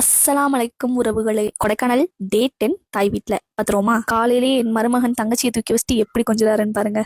அஸ்ஸலாமு அலைக்கும் உறவுகளே. கொடைக்கானல் டே 10 தாய் வீட்ல பாத்துருவோமா. காலையிலேயே என் மருமகன் தங்கச்சியை தூக்கி வச்சுட்டு எப்படி கொஞ்சிறாருன்னு பாருங்க.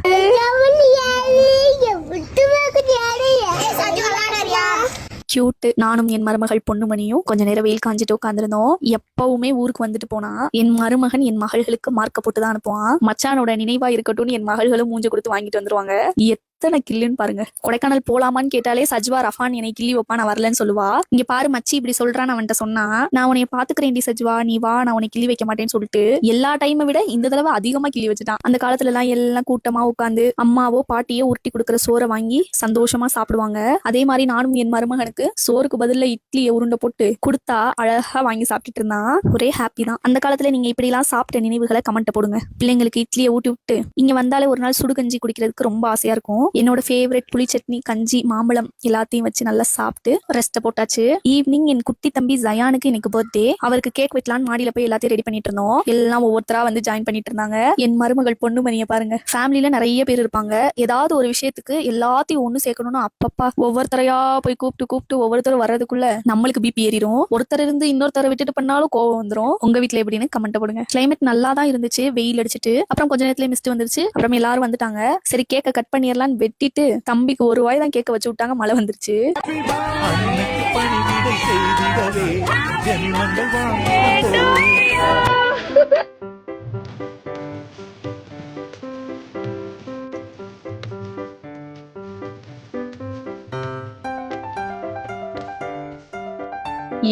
கியூட். நானும் என் மருமகள் பொண்ணுமணியும் கொஞ்ச நேரம் வெயில் காஞ்சிட்டு உட்காந்துருந்தோம். எப்பவுமே ஊருக்கு வந்துட்டு போனா என் மருமகன் என் மகள்களுக்கு மார்க்க போட்டு தான் அனுப்புவான். மச்சானோட நினைவா இருக்கட்டும் என் மகள்களும் மூஞ்ச கொடுத்து வாங்கிட்டு வந்துருவாங்க. எத்தனை கில்லுன்னு பாருங்க. கொடைக்கானல் போலாமான்னு கேட்டாலே சஜ்வா ரஃபான் என்னை கிள்ளி வைப்பா, நான் வரலன்னு சொல்லுவா. இங்க பாரு மச்சி இப்படி சொல்றான்னு அவன்கிட்ட சொன்னா, நான் உன்னைய பாத்துக்கிறேன் சஜ்வா, நீ வா, நான் உன்னை கிள்ளி வைக்க மாட்டேன்னு சொல்லிட்டு எல்லா டைமை விட இந்த தடவை அதிகமா கிள்ளி வச்சுட்டான். அந்த காலத்துல எல்லாம் எல்லாம் கூட்டமா உட்காந்து அம்மாவோ பாட்டியோ உருட்டி கொடுக்குற சோறை வாங்கி சந்தோஷமா சாப்பிடுவாங்க. அதே மாதிரி நானும் என் மருமகனுக்கு சோறுக்கு பதில இட்லியை உருண்டை போட்டு கொடுத்தா அழகா வாங்கி சாப்பிட்டுட்டு இருந்தான். ஒரே ஹாப்பி தான். அந்த காலத்துல நீங்க இப்படி எல்லாம் சாப்பிட்ட நினைவுகளை கமெண்ட் போடுங்க. பிள்ளைங்களுக்கு இட்லியை ஊட்டி விட்டு இங்க வந்தாலே ஒரு நாள் சுடுகஞ்சி குடிக்கிறதுக்கு ரொம்ப ஆசையா இருக்கும். என்னோட ஃபேவரட் புளி சட்னி, கஞ்சி, மாம்பழம் எல்லாத்தையும் வச்சு நல்லா சாப்பிட்டு ரெஸ்ட் போட்டாச்சு. ஈவினிங் என் குட்டி தம்பி ஜயானுக்கு எனக்கு பர்த்டே. அவருக்கு கேக் வெட்டலான்னு மாடியில போய் எல்லாத்தையும் ரெடி பண்ணிட்டு இருந்தோம். எல்லாம் ஒவ்வொருத்தரா வந்து ஜாயின் பண்ணிட்டு இருந்தாங்க. என் மருமகள் பொண்ணுமணியை பாருங்க. ஃபேமிலியில நிறைய பேர் இருப்பாங்க. ஏதாவது ஒரு விஷயத்துக்கு எல்லாத்தையும் ஒண்ணு சேர்க்கணும்னு அப்பப்பா ஒவ்வொருத்தரையா போய் கூப்பிட்டு ஒவ்வொருத்தரும் வர்றதுக்குள்ள நம்மளுக்கு பிபி ஏறிடும். ஒருத்தர் இருந்து இன்னொருத்தரை விட்டுட்டு பண்ணாலும் கோவம் வந்துடும். உங்க வீட்டுல எப்படின்னு கமெண்ட் போடுங்க. கிளைமேட் நல்லா தான் இருந்துச்சு. வெயில் அடிச்சிட்டு அப்புறம் கொஞ்ச நேரத்துல மிஸ்ட் வந்துருச்சு. அப்புறம் எல்லாரும் வந்துட்டாங்க. சரி கேக்க கட் பண்ணிடலான்னு வெட்டிட்டு தம்பிக்கு ஒரு வாய் தான் கேட்க வச்சு விட்டாங்க. மழை வந்துருச்சு.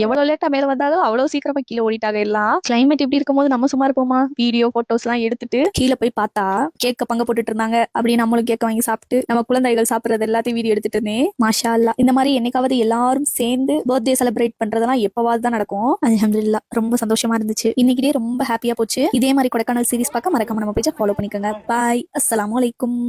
எவ்வளவு லேட்டா மேல வந்தாலும் அவ்வளவு சீக்கிரமா கீழே ஓடிட்டாங்க எல்லாம். கிளைமேட் இப்படி இருக்கும்போது நம்ம சும்மா இருப்போமா? வீடியோ போட்டோஸ் எல்லாம் எடுத்துட்டு கீழே போய் பார்த்தா கேக்க பங்கு போட்டுட்டு இருந்தாங்க. அப்படி நம்மளும் கேக்க வாங்கி சாப்பிட்டு நம்ம குழந்தைகள் சாப்பிடுறது எல்லாத்தையும் வீடியோ எடுத்துட்டு இருந்தேன். மாஷா அல்லா. இந்த மாதிரி என்னைக்காவது எல்லாரும் சேர்ந்து பர்த்டே செலிப்ரேட் பண்றதெல்லாம் எப்பவாவது தான் நடக்கும். அல்ஹம்துலில்லாஹ் ரொம்ப சந்தோஷமா இருந்துச்சு. இன்னைக்கு ரொம்ப ஹாப்பியா போச்சு. இதே மாதிரி கொடைக்கானல் சீரிஸ் பார்க்க மறக்காம நம்ம பேஜை ஃபாலோ பண்ணிக்கோங்க. பாய். அஸ்ஸலாமு அலைக்கும்.